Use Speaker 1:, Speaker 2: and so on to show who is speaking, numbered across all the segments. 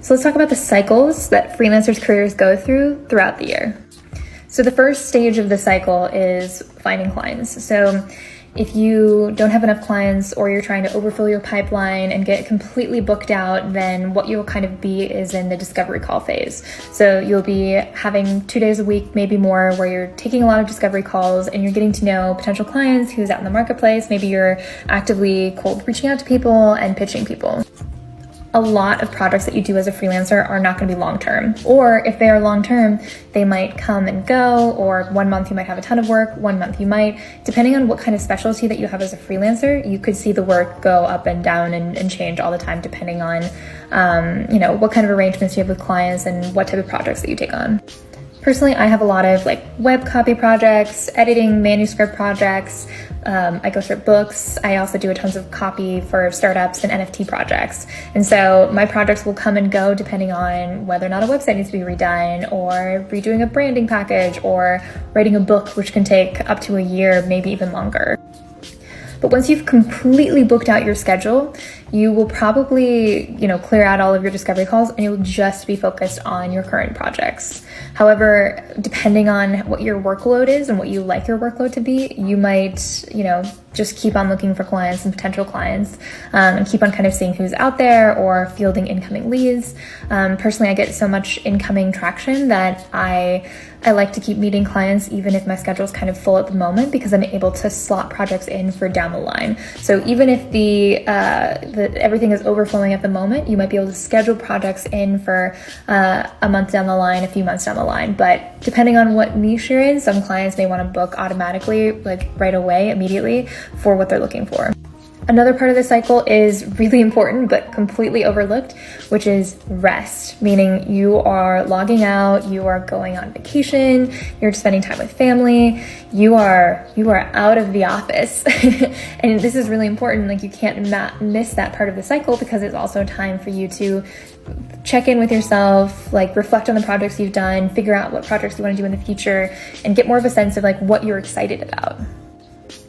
Speaker 1: So let's talk about the cycles that freelancers' careers go throughout the year. So the first stage of the cycle is finding clients. So if you don't have enough clients or you're trying to overfill your pipeline and get completely booked out, then what you'll kind of be is in the discovery call phase. So you'll be having 2 days a week, maybe more, where you're taking a lot of discovery calls and you're getting to know potential clients who's out in the marketplace. Maybe you're actively cold reaching out to people and pitching people. A lot of projects that you do as a freelancer are not going to be long-term, or if they are long-term, they might come and go, or 1 month you might have a ton of work, 1 month you might. Depending on what kind of specialty that you have as a freelancer, you could see the work go up and down and change all the time depending on what kind of arrangements you have with clients and what type of projects that you take on. Personally, I have a lot of web copy projects, editing manuscript projects. I go through books. I also do a tons of copy for startups and NFT projects. And so my projects will come and go depending on whether or not a website needs to be redone, or redoing a branding package, or writing a book, which can take up to a year, maybe even longer. But once you've completely booked out your schedule, you will probably, clear out all of your discovery calls and you'll just be focused on your current projects. However, depending on what your workload is and what you like your workload to be, you might, just keep on looking for clients and potential clients, and keep on kind of seeing who's out there or fielding incoming leads. Personally, I get so much incoming traction that I like to keep meeting clients even if my schedule is kind of full at the moment, because I'm able to slot projects in for down the line. So even if everything is overflowing at the moment, you might be able to schedule projects in for a month down the line, a few months down the line. But depending on what niche you're in, some clients may want to book automatically, right away, immediately, for what they're looking for. Another part of the cycle is really important but completely overlooked, which is rest, meaning you are logging out, you are going on vacation, you're spending time with family, you are out of the office. And this is really important. You can't miss that part of the cycle, because it's also time for you to check in with yourself, reflect on the projects you've done, figure out what projects you want to do in the future, and get more of a sense of what you're excited about.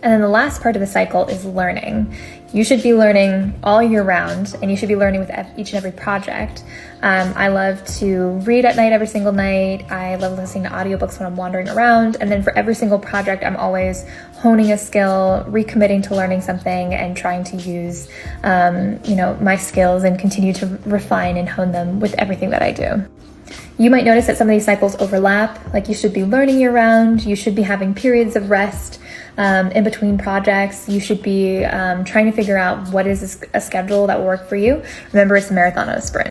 Speaker 1: And then the last part of the cycle is learning. You should be learning all year round, and you should be learning with each and every project. I love to read at night every single night. I love listening to audiobooks when I'm wandering around. And then for every single project, I'm always honing a skill, recommitting to learning something, and trying to use, my skills and continue to refine and hone them with everything that I do. You might notice that some of these cycles overlap. You should be learning year round. You should be having periods of rest in between projects. You should be trying to figure out what is a schedule that will work for you. Remember, it's a marathon, not a sprint.